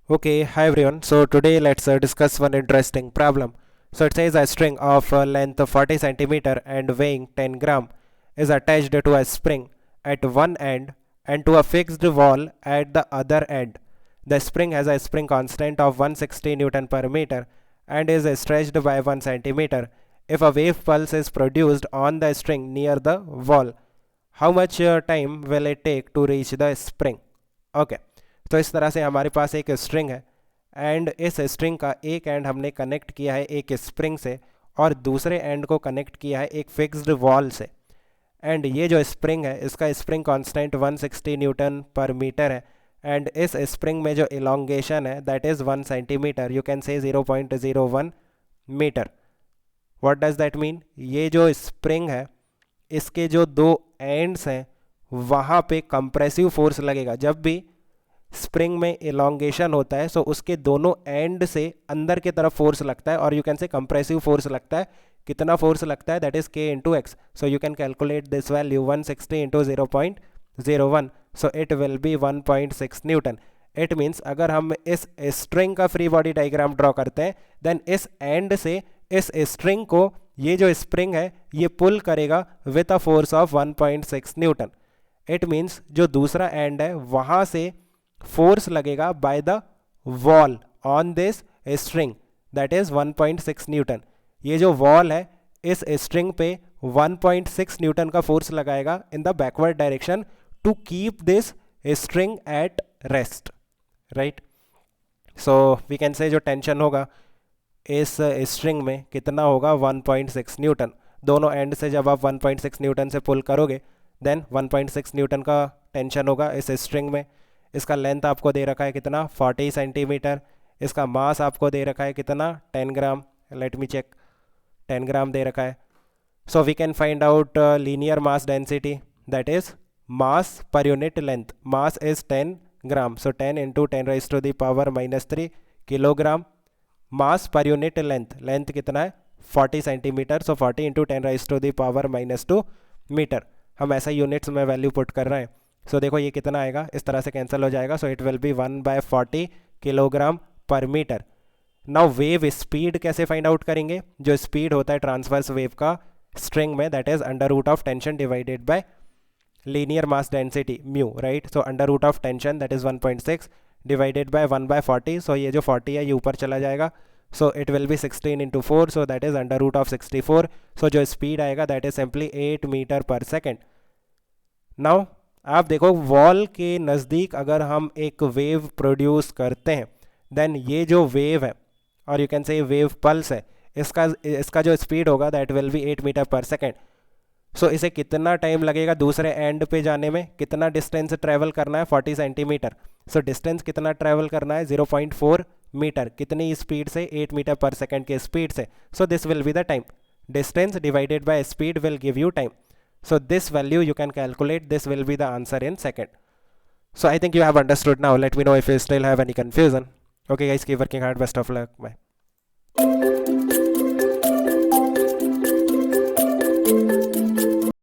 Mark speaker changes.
Speaker 1: Okay, hi everyone. So today let's discuss one interesting problem. So it says a string of length of 40 centimeter and weighing 10 gram is attached to a spring at one end and to a fixed wall at the other end. The spring has a spring constant of 160 Newton per meter and is stretched by 1 centimeter. If a wave pulse is produced on the string near the wall, how much time will it take to reach the spring? Okay. तो इस तरह से हमारे पास एक string है and इस string का एक एंड हमने कनेक्ट किया है एक स्प्रिंग से और दूसरे एंड को कनेक्ट किया है एक फिक्स्ड वॉल से एंड ये जो स्प्रिंग है इसका spring constant 160 newton per metre है एंड इस स्प्रिंग में जो इलोंगेशन है that is 1 centimetre, you can say 0.01 metre. What does that mean? ये जो स्प्रिंग है इसके जो दो एंड्स हैं वहाँ पे कंप्रेसिव फोर्स लगेगा. जब भी स्प्रिंग में इलोंगेशन होता है सो उसके दोनों एंड से अंदर की तरफ फोर्स लगता है और यू कैन से कंप्रेसिव फोर्स लगता है. कितना फोर्स लगता है? That is k into x. So you can calculate this value 160 into 0.01. So it will B 1.6 Newton. It means अगर हम इस स्ट्रिंग का फ्री बॉडी डायग्राम ड्रॉ करते हैं देन इस एंड से इस स्ट्रिंग को ये जो स्प्रिंग है ये पुल करेगा with a force of 1.6 Newton. It means जो दूसरा एंड है वहाँ से फोर्स लगेगा by the wall on this string that is 1.6 Newton. ये जो वॉल है इस स्ट्रिंग पे 1.6 न्यूटन का फोर्स लगाएगा in the backward direction to keep this string at rest, right. So we can say जो टेंशन होगा इस स्ट्रिंग में कितना होगा? 1.6 न्यूटन. दोनों एंड से जब आप 1.6 न्यूटन से पुल करोगे देन 1.6 न्यूटन का टेंशन होगा इस स्ट्रिंग में. इसका लेंथ आपको दे रखा है कितना? 40 सेंटीमीटर. इसका मास आपको दे रखा है कितना? 10 ग्राम. Let me check. 10 ग्राम दे रखा है. So we can find out linear mass density that is mass per unit length. Mass is 10 gram. So 10 into 10⁻³ kilogram. Mass per unit length, length कितना है? 40 सेंटीमीटर. सो 40 इंटू 10⁻² मीटर. हम ऐसा units में value put कर रहे हैं. सो देखो ये कितना आएगा, इस तरह से कैंसिल हो जाएगा. So it will be 1/40 kilogram per metre. Now wave speed कैसे फाइंड आउट करेंगे? जो स्पीड होता है ट्रांसवर्स वेव का स्ट्रिंग में that is under root of tension divided by linear mass density mu, right. So under root of tension that is 1.6 divided by 1/40. So ये जो 40 है ये ऊपर चला जाएगा. So it will be 16 into 4. So that is under root of 64. So जो speed आएगा that is simply 8 metre per second. Now आप देखो वॉल के नज़दीक अगर हम एक वेव प्रोड्यूस करते हैं देन ये जो वेव है और यू कैन से वेव पल्स है इसका जो स्पीड होगा that will be 8 metre per second. सो इसे कितना टाइम लगेगा दूसरे एंड पे जाने में? कितना डिस्टेंस ट्रैवल करना है? 40 सेंटीमीटर. सो डिस्टेंस कितना ट्रैवल करना है? 0.4 मीटर. कितनी स्पीड से? 8 मीटर पर सेकेंड की स्पीड से. So this will be the time. Distance divided by speed will give you time. So this value you can calculate. This will be the answer in second. So I think you have understood now. Let me know if you still have any confusion. Okay guys, keep working hard. Best of luck. Bye.